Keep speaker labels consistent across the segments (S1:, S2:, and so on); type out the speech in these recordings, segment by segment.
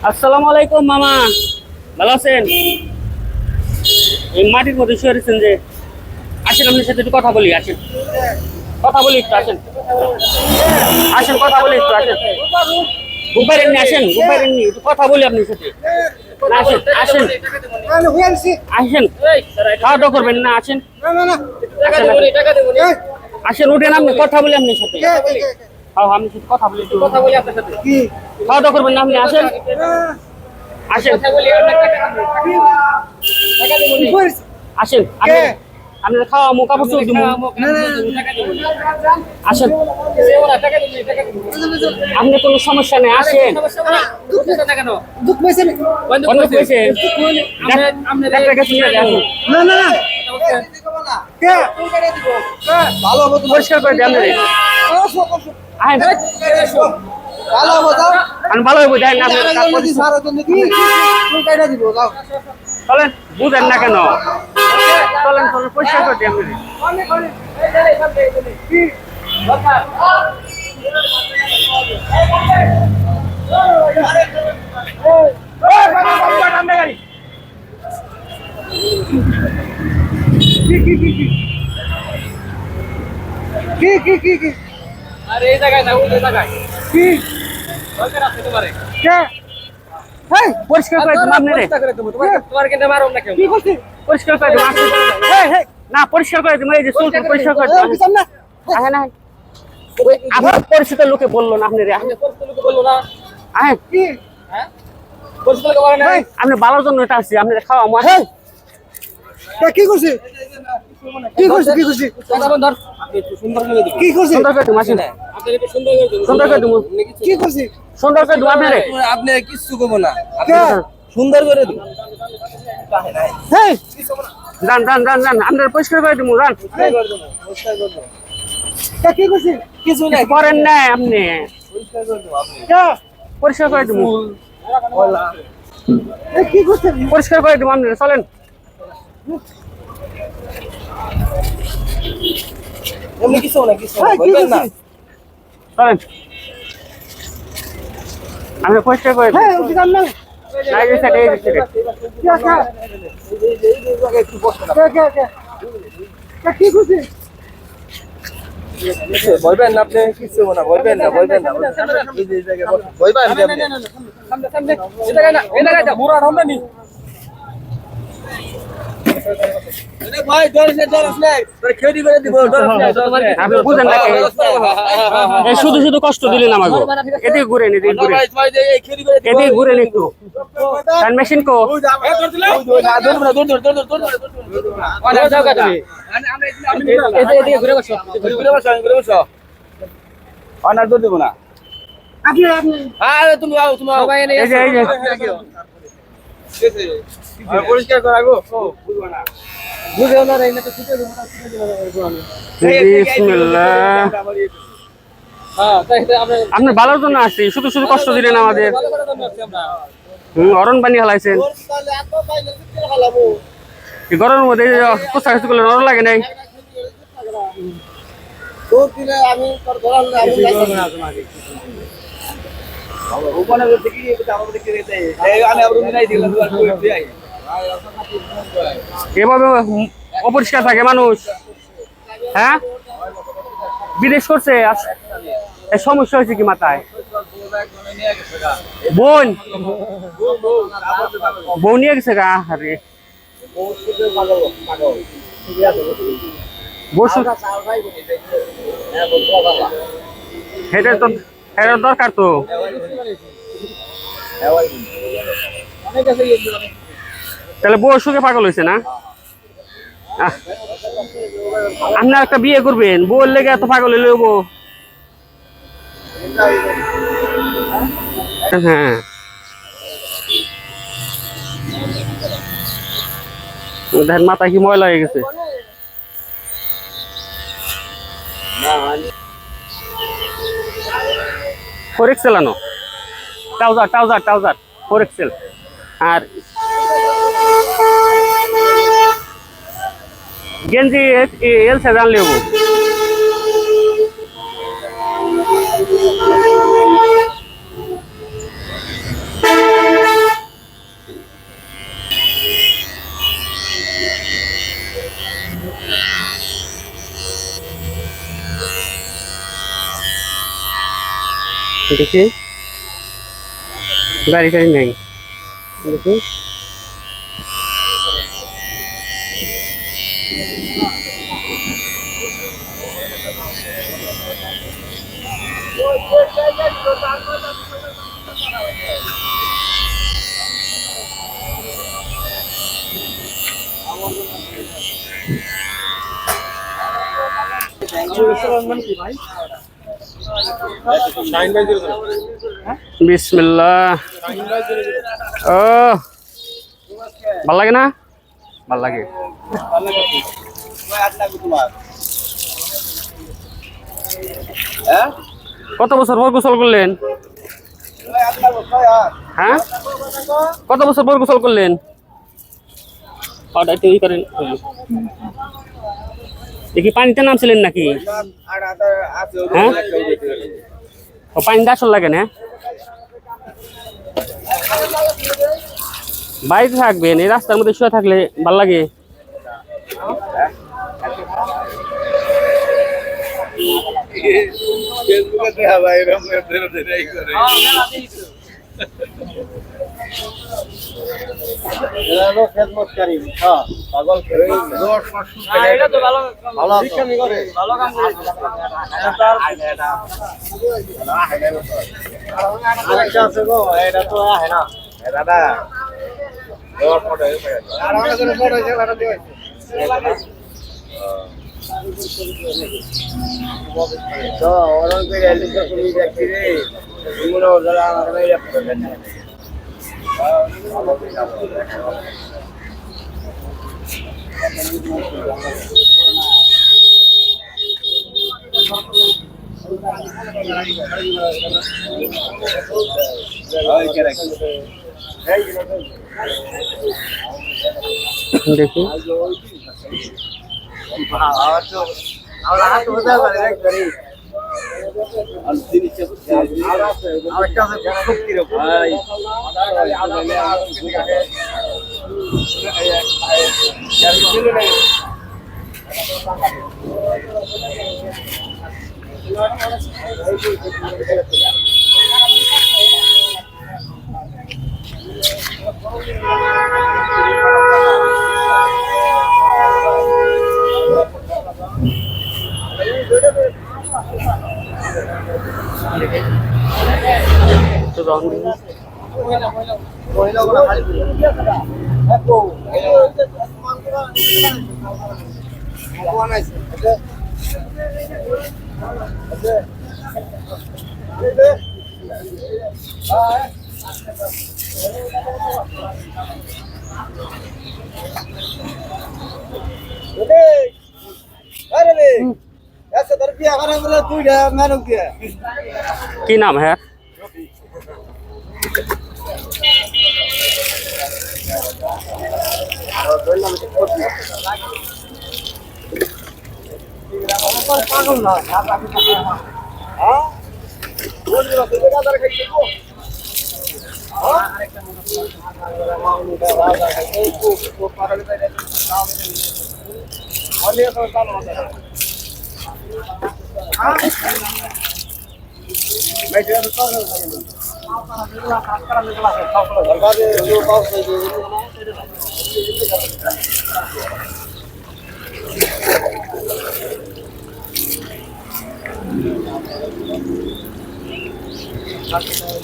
S1: আসসালামু আলাইকুম মামা, ভালো আছেন? এই মাটির মধ্যে শুয়ে রয়েছেন যে, আসেন আপনার সাথে একটু কথা বলি। আসেন কথা বলি একটু, আসেন আসেন কথা বলি একটু, আসেন ঘুমাইরেননি, আসেন ঘুমাইরেননি, একটু কথা বলি আপনার সাথে। না, আসেন আসেন আসেন, খাওয়া দাওয়া করবেন না? আসেন আসেন, উঠেন, আপনি কথা বলি আপনার সাথে। আপনার সাথে কথা বলি, একটু কথা বলি আপনার সাথে। খাওয়া দাওয়া করবেন না আপনি? আসেন আসেন আসেন, আপনার খাওয়া মুখ কাপড় চোখ দিব। আসেন, আপনি কোনো সমস্যা নেই, আসেন। পরিষ্কার করে দেন, ভালো হইব। চলেন, বুঝেন না কেন? চলেন চলেন, পরিষ্কার করে দেন। আরে এই জায়গায় না, ওই জায়গায় কি দরকার আছে তোমারে? কে এই পরিষ্কার করে দিলাম আপনি রে। তোমার কেন মারো না কেন? কি করছিস? পরিষ্কার করে দিলাম। এই এই না, পরিষ্কার করে দিলাম। এই যে চুল পরিষ্কার করে দিলাম। আহে না, ওই আবার পরিচিত লোকে বললো না আপনি রে। আপনি পরিচিত লোকে বললো না? আহে কি? হ্যাঁ, পরিচিত লোকে বলে না। আপনি ভালোর জন্য এটা আছে, আপনি খাওয়া মা। হে কি করছিস? কি করছিস? কি করছিস? কথা বন্ধ। আপনি একটু সুন্দর করে দিন। কি করছিস? সুন্দর করে দিন, আসেন। আপনি একটু সুন্দর করে দিন। সুন্দর করে দিন। কি করছিস? সুন্দর করে দিন আপনি রে।
S2: আপনি কিছু কব না, আপনি সুন্দর করে দিন।
S1: হেই জান জান জান জান, আমরা পরিষ্কার করে দিমু। জান
S2: পরিষ্কার করে দেব, পরিষ্কার করে দেব।
S1: কি করছিস?
S2: কিছু না,
S1: করেন না আপনি।
S2: পরিষ্কার করে দেব আপনি।
S1: পরিষ্কার করে দিমু।
S2: বলা
S1: কি করছিস? পরিষ্কার করে দিমু আপনি, চলেন।
S2: এমনি কিছু না, কিছু বলবেন না।
S1: চলেন, আমরা পরিষ্কার করে দিই। হ্যাঁ, ওই জান না। নাই এই সাইডে, এই সাইডে। কি আছে?
S2: এই জায়গায় একটু বসতে না।
S1: কি করছিস?
S2: বলবেন না আপনি, কিছু না, বলবেন না, বলবেন না। এই জায়গায় বলবেন না আপনি।
S1: সামনে সামনে, এই জায়গায় না, এই জায়গায় যা, মুরা ঢমনা নি।
S2: আরে ভাই দরস নাই, তোর খেদি করে দিব, দরস নাই।
S1: আপনি বুঝেন না, এই শুধু শুধু কষ্ট দিলেন আমাকে। এদিকে ঘুরে নি, এদিকে ঘুরে,
S2: ভাই ভাই এই খেদি করে দিব।
S1: এদিকে ঘুরে নি একটু। টান মেশিন কো?
S2: দৌড় দিলা? দৌড় না, দৌড় দৌড়।
S1: অনেক জায়গা তুমি। এদিকে ঘুরে বসো,
S2: ঘুরে বসো। অনার দৌড় দেব না।
S1: আপনি আপনি
S2: আরে তুমি আও, তুমি আও।
S1: এই যে এই যে
S2: পরিষ্কার করা গো। বুঝবা না।
S1: বুঝেও না রে, না তো ছুটে দেব না, ছুটে দেব। বিসমিল্লাহ। হ্যাঁ, তাই আমরা আপনার ভালোর জন্য আসছি, শুধু শুধু কষ্ট দিলেন আমাদের। ভালো করার জন্য আসছি আমরা। অরণ বানি হালাইছেন।
S2: তাহলে এত পাইলে কি হালাবো?
S1: এই গরমের মধ্যে পোশাক করলে নরম লাগে নাই?
S2: দৌড় দিলে আমি তোর ধরাল না, আমি ওখানে দেখি এটা আমাদের দেখে রেতে এই আমি আবার মিলাই দিলাম আর কই দেই।
S1: এভাবে অপরিষ্কার থাকে মানুষ? হ্যাঁ, বিদেশ করছে, এই সমস্যা হয়েছে কি মাথায়? বোন বউ নিয়ে গেছে গা? আরে বসু, এটা তো এটা দরকার তো। তাহলে বউ সুখে পাগল হয়েছে না? আপনার একটা বিয়ে করবেন, বউর লেগে এত পাগল হইলে বউ? হ্যাঁ, দেখেন মাথা কি ময়লা হয়ে গেছে। ফোরেক্স চালানো, ট্রাউজার ট্রাউজার ট্রাউজার ফোরেক্সেল। আর গেঞ্জি এল সাইজ আনলে হবো। দেখি গাড়ি টাড়ি নেই দেখি বিসমিল্লাহ ও ভাল লাগে না ভাল লাগে কত বছর পর গোসল করলেন হ্যাঁ কত বছর পর গোসল করলেন করেন দেখি পানিতে নামছিলেন নাকি হ্যাঁ পানিতে আসল লাগে না বাড়িতে থাকবেন এই রাস্তার মধ্যে শুয়ে থাকলে ভাল লাগে দেখি কি নাম है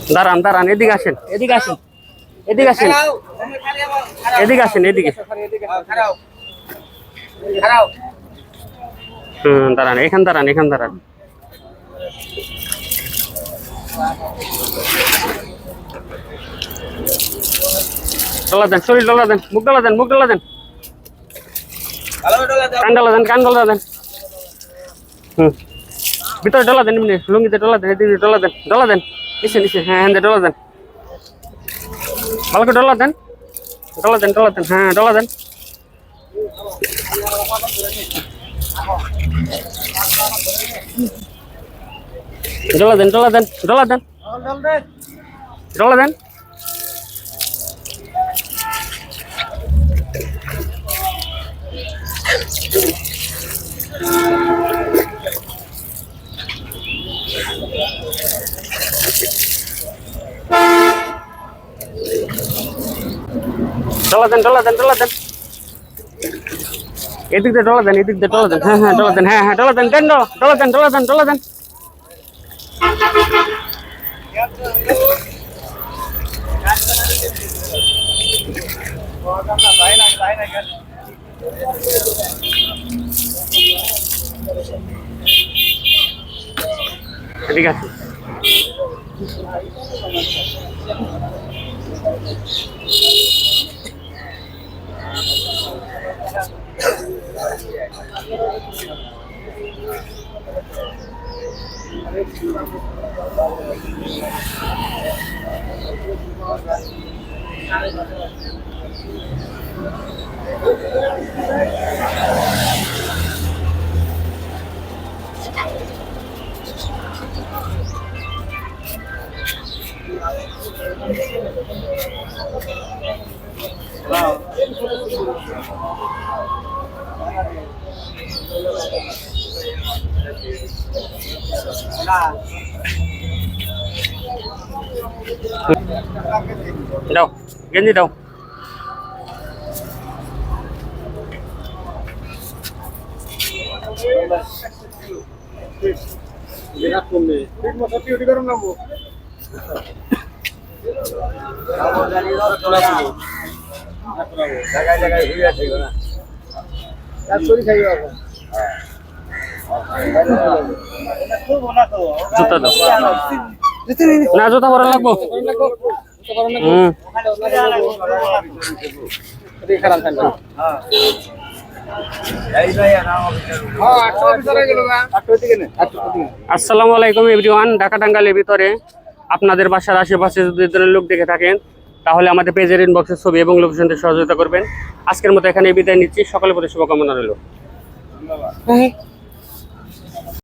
S1: দাঁড়ান দাঁড়ান এদিকে আসেন এদিকে আসেন এদিকে আসেন এদিকে আসেন এদিকে দাঁড়ান এখান দাঁড়ান এখান দাঁড়ান ডলা দেন শরীর ডলা দেন মুখ ডলা দেন মুখ ডলা দেন কান ডলা দেন কান ডলা দেন ভিতরে ডলা দেন এমনি লুঙ্গিতে ডলা দেন এদিকে ডলা দেন নিচে নিচে হ্যাঁ হ্যাঁ ডলা দেন ভালো করে ডলা দেন হ্যাঁ ডলা দেন ডলা দেন ডলা দেন ডলা দেন ডলা দেন ডলা দেন এদিক দিয়ে ডলা দেন হ্যাঁ ডলা দেন হ্যাঁ ডলা দেন ডলা দেন ঠিক আছে দাও গেঞ্জি দাও জুতা দাও না জুতা পরা লাগবো আসসালামু আলাইকুম এভরিওয়ান। ঢাকা টাঙ্গাইলের ভিতরে আপনাদের বাসার আশেপাশে যদি ধরনের লোক দেখে থাকেন তাহলে আমাদের পেজের ইনবক্সের ছবি এবং লোকেশনতে সহযোগিতা করবেন। আজকের মতো এখানে বিদায় নিচ্ছি। সকলের প্রতি শুভকামনা রইল।